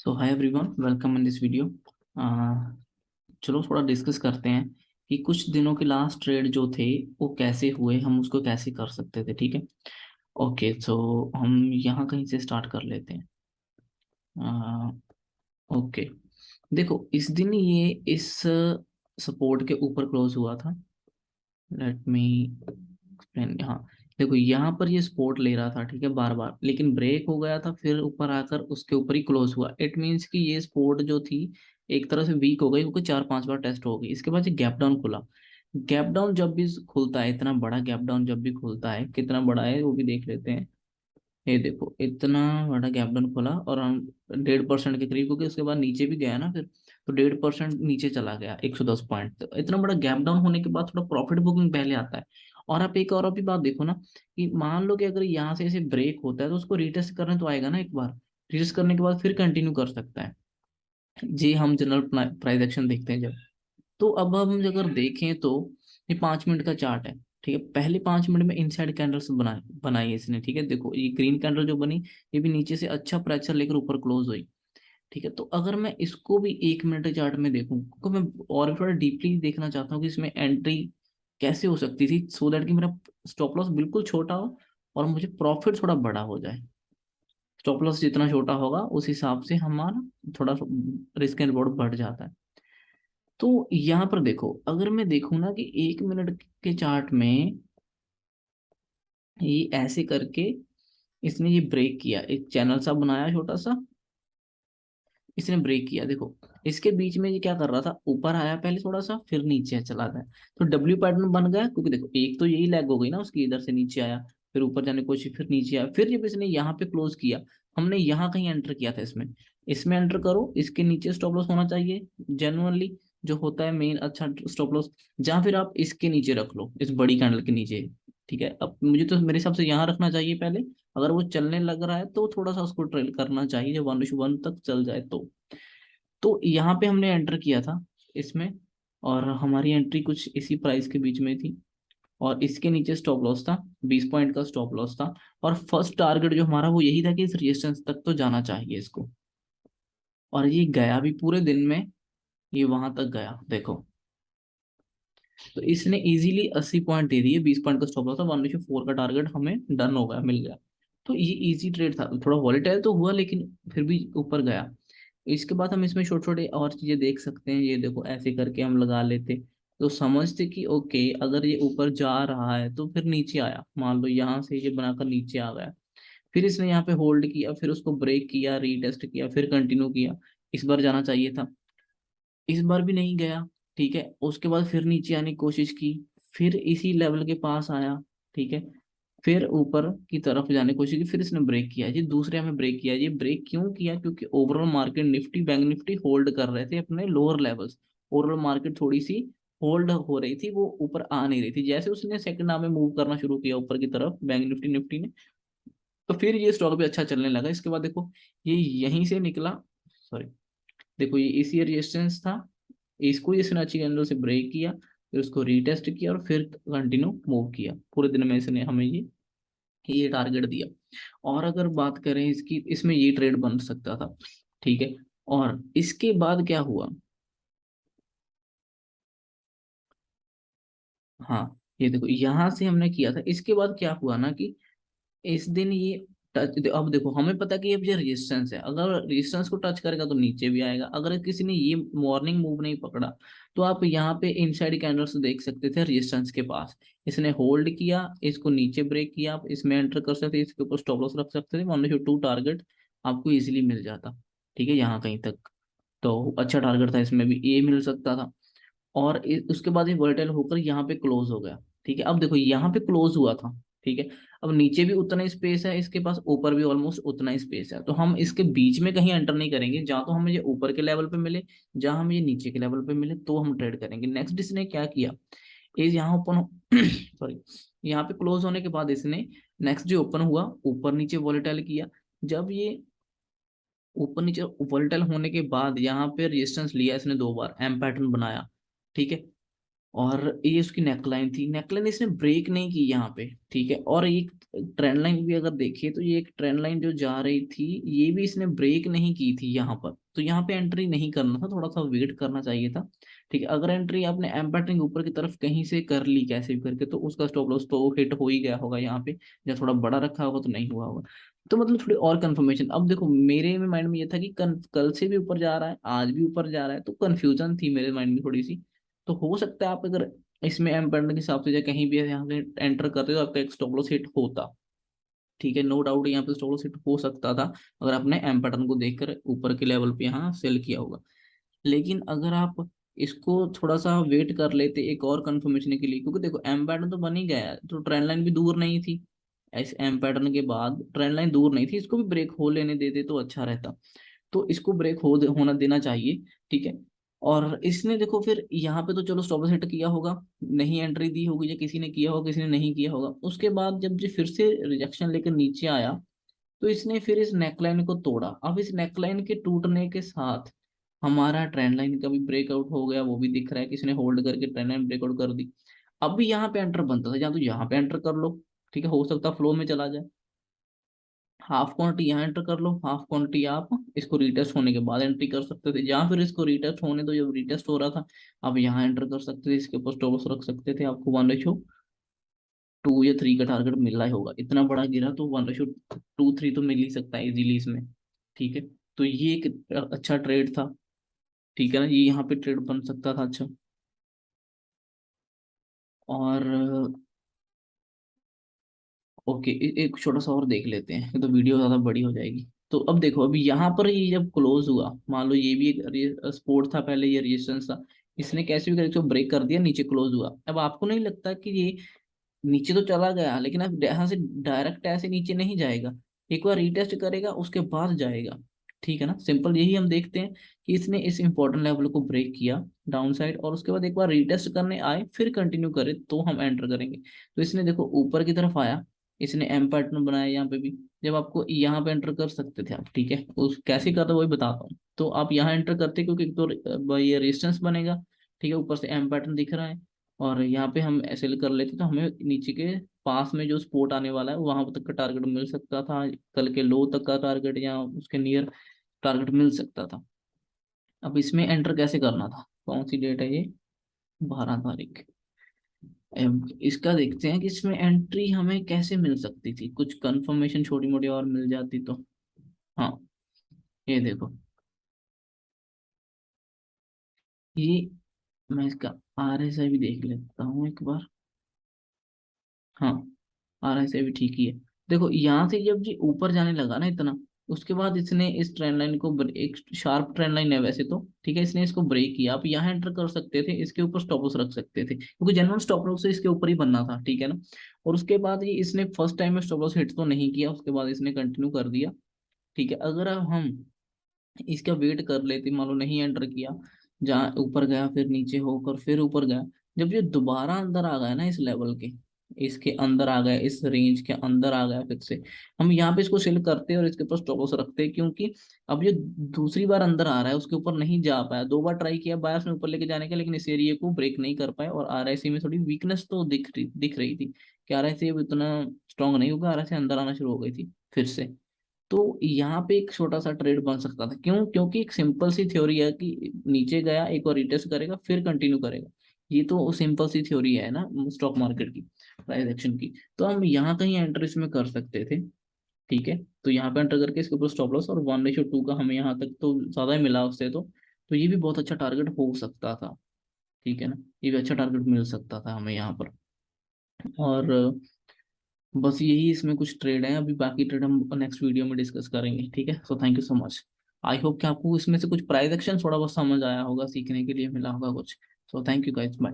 So hi everyone, welcome in this video. चलो थोड़ा discuss करते हैं कि कुछ दिनों के लास्ट ट्रेड जो थे वो कैसे हुए, हम उसको कैसे कर सकते थे। ठीक है। ओके, सो हम यहाँ कहीं से स्टार्ट कर लेते हैं। ओके, देखो इस दिन ये इस सपोर्ट के ऊपर क्लोज हुआ था। Let me explain. हाँ, देखो यहाँ पर ये सपोर्ट ले रहा था, ठीक है, बार बार, लेकिन ब्रेक हो गया था, फिर ऊपर आकर उसके ऊपर ही क्लोज हुआ। इट मीन्स कि ये सपोर्ट जो थी एक तरह से वीक हो गई, क्योंकि चार पांच बार टेस्ट हो गई। इसके बाद ये गैप डाउन खुला। गैप डाउन जब भी खुलता है, इतना बड़ा गैप डाउन जब भी खुलता है, कितना बड़ा है वो भी देख लेते हैं। ये देखो इतना बड़ा गैप डाउन खुला और हम 1.5% के करीब, क्योंकि उसके बाद नीचे भी गया ना फिर, तो 1.5% नीचे चला गया, 110 पॉइंट। तो इतना बड़ा गैप डाउन होने के बाद थोड़ा प्रॉफिट बुकिंग पहले आता है। और आप एक और अभी बात देखो ना, कि मान लो कि अगर यहाँ से ऐसे ब्रेक होता है तो उसको रिटेस्ट करने तो आएगा ना एक बार। रिटेस्ट करने के बाद फिर कंटिन्यू कर सकता है जी। हम जनरल प्राइस एक्शन देखते हैं जब, तो अब हम अगर देखें तो ये 5 मिनट का चार्ट है। ठीक है, पहले 5 मिनट में इनसाइड कैंडल्स बनाई बनाई है इसने। ठीक है, देखो ये ग्रीन कैंडल जो बनी, ये भी नीचे से अच्छा प्रेशर लेकर ऊपर क्लोज हुई। ठीक है, तो अगर मैं इसको भी 1 मिनट के चार्ट में देखूं, क्योंकि मैं और भी थोड़ा डीपली देखना चाहता हूँ कि इसमें एंट्री कैसे हो सकती थी, सो दैट कि मेरा स्टॉप लॉस बिल्कुल छोटा हो और मुझे प्रॉफिट थोड़ा बड़ा हो जाए। स्टॉप लॉस जितना छोटा होगा उस हिसाब से हमारा थोड़ा रिस्क एंड रिवॉर्ड बढ़ जाता है। तो यहाँ पर देखो, अगर मैं देखूँ ना कि 1 मिनट के चार्ट में ये ऐसे करके इसने ये ब्रेक किया, एक चैनल सा बनाया छोटा सा, इसने ब्रेक किया। देखो इसके बीच में ये क्या कर रहा था, ऊपर आया पहले थोड़ा सा, फिर नीचे चला गया। तो डब्ल्यू पैटर्न बन गया, क्योंकि देखो एक तो यही लैग हो गई ना उसकी, इधर से नीचे आया, फिर ऊपर जाने की कोशिश, फिर नीचे आया, फिर जब इसने यहाँ पे क्लोज किया, हमने यहाँ कहीं एंटर किया था इसमें। इसमें एंटर करो, इसके नीचे स्टॉप लॉस होना चाहिए जनरली, जो होता है मेन अच्छा स्टॉप लॉस। जहाँ फिर आप इसके नीचे रख लो, इस बड़ी कैंडल के नीचे। ठीक है, अब मुझे तो मेरे हिसाब से यहाँ रखना चाहिए पहले। अगर वो चलने लग रहा है तो थोड़ा सा उसको ट्रेल करना चाहिए, जब 1:1 तक चल जाए तो यहाँ पे हमने एंटर किया था इसमें, और हमारी एंट्री कुछ इसी प्राइस के बीच में थी। और इसके नीचे स्टॉप लॉस था, 20 पॉइंट का स्टॉप लॉस था। और फर्स्ट टारगेट जो हमारा वो यही था कि इस रेजिस्टेंस तक तो जाना चाहिए इसको। और ये गया भी पूरे दिन में, ये वहां तक गया देखो। तो इसने इजीली 80 पॉइंट दे दिए, 20 पॉइंट का स्टॉप लॉस था, 1:4 का टारगेट हमें डन हो गया, मिल गया। तो ये इजी ट्रेड था, थोड़ा वॉलेटाइल तो हुआ लेकिन फिर भी ऊपर गया। इसके बाद हम इसमें छोटे छोटे और चीजें देख सकते हैं। ये देखो ऐसे करके हम लगा लेते, तो समझते कि ओके अगर ये ऊपर जा रहा है तो फिर नीचे आया, मान लो यहाँ से ये बनाकर नीचे आ गया, फिर इसने यहाँ पे होल्ड किया, फिर उसको ब्रेक किया, रीटेस्ट किया, फिर कंटिन्यू किया। इस बार जाना चाहिए था, इस बार भी नहीं गया। ठीक है, उसके बाद फिर नीचे आने की कोशिश की, फिर इसी लेवल के पास आया। ठीक है, फिर ऊपर की तरफ जाने की कोशिश की, फिर इसने ब्रेक किया जी, दूसरे में ब्रेक किया। ये ब्रेक क्यों किया, क्योंकि overall market Nifty bank Nifty hold कर रहे थे अपने लोअर लेवल्स। ओवरऑल मार्केट थोड़ी सी होल्ड हो रही थी, वो ऊपर आ नहीं रही थी। जैसे उसने सेकंड हाफ में मूव करना शुरू किया ऊपर की तरफ बैंक निफ्टी निफ्टी ने, तो फिर ये स्टॉक भी अच्छा चलने लगा। इसके बाद देखो ये यहीं से निकला, सॉरी, देखो ये इसी रेजिस्टेंस था, इसको इसने अच्छी कैंडल से ब्रेक किया, फिर उसको रीटेस्ट किया और फिर कंटिन्यू मूव किया। पूरे दिन में इसने हमें ये टारगेट दिया। और अगर बात करें इसकी, इसमें ये ट्रेड बन सकता था। ठीक है, और इसके बाद क्या हुआ, हाँ ये देखो यहाँ से हमने किया था, इसके बाद क्या हुआ ना कि इस दिन ये टच, अब देखो हमें पता है कि ये रेजिस्टेंस है, अगर रेजिस्टेंस को टच करेगा तो नीचे भी आएगा। अगर किसी ने ये मॉर्निंग मूव नहीं पकड़ा, तो आप यहाँ पे इनसाइड कैंडल्स देख सकते थे रेजिस्टेंस के पास, इसने होल्ड किया, इसको नीचे ब्रेक किया, आप इसमें एंटर कर सकते थे, इसके ऊपर स्टॉप लॉस रख सकते थे, 1:2 टारगेट आपको इजीली मिल जाता। ठीक है, यहाँ कहीं तक तो अच्छा टारगेट था, इसमें भी ए मिल सकता था। और उसके बाद ये वोलेटाइल होकर यहाँ पे क्लोज हो गया। ठीक है, अब देखो यहाँ पे क्लोज हुआ था। ठीक है, अब नीचे भी उतना ही स्पेस है इसके पास, ऊपर भी ऑलमोस्ट उतना ही स्पेस है, तो हम इसके बीच में कहीं एंटर नहीं करेंगे। जहाँ तो हमें ये ऊपर के लेवल पे मिले, जहाँ हमें ये नीचे के लेवल पे मिले, तो हम ट्रेड करेंगे। नेक्स्ट इसने क्या किया, इस यहाँ ओपन सॉरी, यहाँ पे क्लोज होने के बाद इसने नेक्स्ट जो ओपन हुआ, ऊपर नीचे वॉलेटाइल किया। जब ये ऊपर नीचे वोलेटाइल होने के बाद यहाँ पे रेजिस्टेंस लिया इसने, दो बार एम पैटर्न बनाया। ठीक है, और ये उसकी नेकलाइन थी, नेकलाइन इसने ब्रेक नहीं की यहाँ पे, ठीक है। और एक ट्रेंड लाइन भी अगर देखिए तो ये एक ट्रेंड लाइन जो जा रही थी, ये भी इसने ब्रेक नहीं की थी यहाँ पर, तो यहाँ पे एंट्री नहीं करना था, थोड़ा सा वेट करना चाहिए था, ठीक है। अगर एंट्री आपने एम पैटर्न ऊपर की तरफ कहीं से कर ली कैसे भी करके, तो उसका स्टॉप लॉस तो हिट हो ही गया होगा यहाँ पे, या थोड़ा बड़ा रखा होगा तो नहीं हुआ होगा। तो मतलब थोड़ी और कंफर्मेशन, अब देखो मेरे में माइंड में ये था कि कल से भी ऊपर जा रहा है, आज भी ऊपर जा रहा है, तो कंफ्यूजन थी मेरे माइंड में थोड़ी सी। तो हो सकता है आप अगर इसमें एम पैटर्न के हिसाब से या कहीं भी यहाँ से एंटर करते तो आपका एक स्टॉप लॉस हिट होता, ठीक है, नो डाउट यहाँ पे स्टॉप लॉस हिट हो सकता था, अगर आपने एम पैटर्न को देखकर ऊपर के लेवल पे यहाँ सेल किया होगा। लेकिन अगर आप इसको थोड़ा सा वेट कर लेते एक और कंफर्मेशन के लिए, क्योंकि देखो एम पैटर्न तो बन ही गया है, तो ट्रेंड लाइन भी दूर नहीं थी, इस एम पैटर्न के बाद ट्रेंड लाइन दूर नहीं थी, इसको भी ब्रेक हो लेने देते तो अच्छा रहता। तो इसको ब्रेक होना देना चाहिए, ठीक है। और इसने देखो फिर यहाँ पे तो चलो स्टॉप लॉस हिट किया होगा, नहीं एंट्री दी होगी, या किसी ने किया होगा किसी ने नहीं किया होगा, उसके बाद जब जो फिर से रिजेक्शन लेकर नीचे आया, तो इसने फिर इस नेकलाइन को तोड़ा। अब इस नेकलाइन के टूटने के साथ हमारा ट्रेंड लाइन का भी ब्रेकआउट हो गया, वो भी दिख रहा है, किसी ने होल्ड करके ट्रेंड लाइन ब्रेकआउट कर दी। अब भी यहाँ पे एंटर बनता था, या तो यहाँ पे एंटर कर लो, ठीक है, हो सकता फ्लो में चला जाए, हाफ क्वांटिटी यहाँ एंटर कर लो, हाफ क्वांटिटी आप इसको रीटेस्ट होने के बाद एंट्री कर सकते थे, या फिर इसको रीटेस्ट होने दो, जब रीटेस्ट हो रहा था आप यहाँ एंटर कर सकते थे, इसके ऊपर स्टॉप लॉस रख सकते थे, आपको 1:2 या 3 का टारगेट मिल रहा ही होगा, इतना बड़ा गिरा तो 1:2 3 तो मिल ही सकता है इजीली इसमें, ठीक है। तो ये एक अच्छा ट्रेड था, ठीक है ना, ये यहाँ पे ट्रेड बन सकता था अच्छा। और ओके, एक छोटा सा और देख लेते हैं, तो वीडियो ज्यादा बड़ी हो जाएगी। तो अब देखो, अभी यहाँ पर ये जब क्लोज हुआ, मान लो ये भी एक सपोर्ट था पहले, ये रेजिस्टेंस था, इसने कैसे भी करके इसको ब्रेक कर दिया, नीचे क्लोज हुआ। अब आपको नहीं लगता कि ये नीचे तो चला गया, लेकिन अब यहाँ से डायरेक्ट ऐसे नीचे नहीं जाएगा, एक बार रीटेस्ट करेगा उसके बाद जाएगा, ठीक है ना। सिंपल यही हम देखते हैं कि इसने इस इंपॉर्टेंट लेवल को ब्रेक किया डाउन साइड, और उसके बाद एक बार रीटेस्ट करने आए फिर कंटिन्यू करे तो हम एंटर करेंगे। तो इसने देखो ऊपर की तरफ आया, इसने एम पैटर्न बनाया यहाँ पे भी, जब आपको यहाँ पे एंटर कर सकते थे आप, ठीक है, उस कैसे करते वही बताता हूँ। तो आप यहाँ एंटर करते क्योंकि एक तो ये रेजिस्टेंस बनेगा, ठीक है, ऊपर से एम पैटर्न दिख रहा है, और यहाँ पे हम ऐसे कर लेते तो हमें नीचे के पास में जो स्पोर्ट आने वाला है वहां तक का टारगेट मिल सकता था, कल के लो तक का टारगेट या उसके नियर टारगेट मिल सकता था। अब इसमें एंटर कैसे करना था, कौन सी डेट है ये, 12 तारीख। अब इसका देखते हैं कि इसमें एंट्री हमें कैसे मिल सकती थी, कुछ कंफर्मेशन छोटी मोटी और मिल जाती तो। हाँ, ये देखो, ये मैं इसका RSI भी देख लेता हूँ एक बार। हाँ, RSI भी ठीक ही है। देखो यहाँ से जब जी ऊपर जाने लगा ना इतना, उसके बाद इसने इस ट्रेंड लाइन को एक शार्प ट्रेंड लाइन है वैसे तो, ठीक है, इसने इसको ब्रेक किया, आप यहाँ एंटर कर सकते थे, इसके ऊपर स्टॉप लॉस रख सकते थे, क्योंकि जनरल स्टॉप लॉस इसके ऊपर ही बनना था, ठीक है ना। और उसके बाद ये इसने फर्स्ट टाइम में स्टॉप लॉस हिट तो नहीं किया, उसके बाद इसने कंटिन्यू कर दिया, ठीक है। अगर अब हम इसका वेट कर लेते, मान लो नहीं एंटर किया, जहाँ ऊपर गया फिर नीचे होकर फिर ऊपर गया, जब ये दोबारा अंदर आ गया ना इस लेवल के, इसके अंदर आ गया, इस रेंज के अंदर आ गया, फिर से हम यहाँ पे इसको सेल करते हैं और इसके ऊपर स्टॉप लॉस रखते हैं, क्योंकि अब ये दूसरी बार अंदर आ रहा है, उसके ऊपर नहीं जा पाया, 2 बार ट्राई किया बायस में ऊपर लेके जाने का, लेकिन इस एरिया को ब्रेक नहीं कर पाए, और RSI में थोड़ी वीकनेस तो दिख रही थी कि RSI अब इतना स्ट्रांग नहीं होगा, RSI अंदर आना शुरू हो गई थी फिर से। तो यहाँ पे एक छोटा सा ट्रेड बन सकता था, क्यों, क्योंकि एक सिंपल सी थ्योरी है कि नीचे गया एक बार रिटेस्ट करेगा फिर कंटिन्यू करेगा, ये तो सिंपल सी थ्योरी है ना स्टॉक मार्केट की, प्राइस एक्शन की। तो हम यहाँ कहीं एंटर इसमें कर सकते थे, ठीक है। तो यहाँ पे एंटर करके इसके ऊपर स्टॉप लॉस, और 1:2 का हमें यहाँ तक तो ज्यादा ही मिला उससे, तो ये भी बहुत अच्छा टारगेट हो सकता था, ठीक है ना, ये भी अच्छा टारगेट मिल सकता था हमें यहाँ पर। और बस यही इसमें कुछ ट्रेड है, अभी बाकी ट्रेड हम नेक्स्ट वीडियो में डिस्कस करेंगे, ठीक है। सो thank you so much. I hope कि आपको इसमें से कुछ प्राइस एक्शन थोड़ा बहुत समझ आया होगा, सीखने के लिए मिला होगा कुछ। So thank you guys, bye.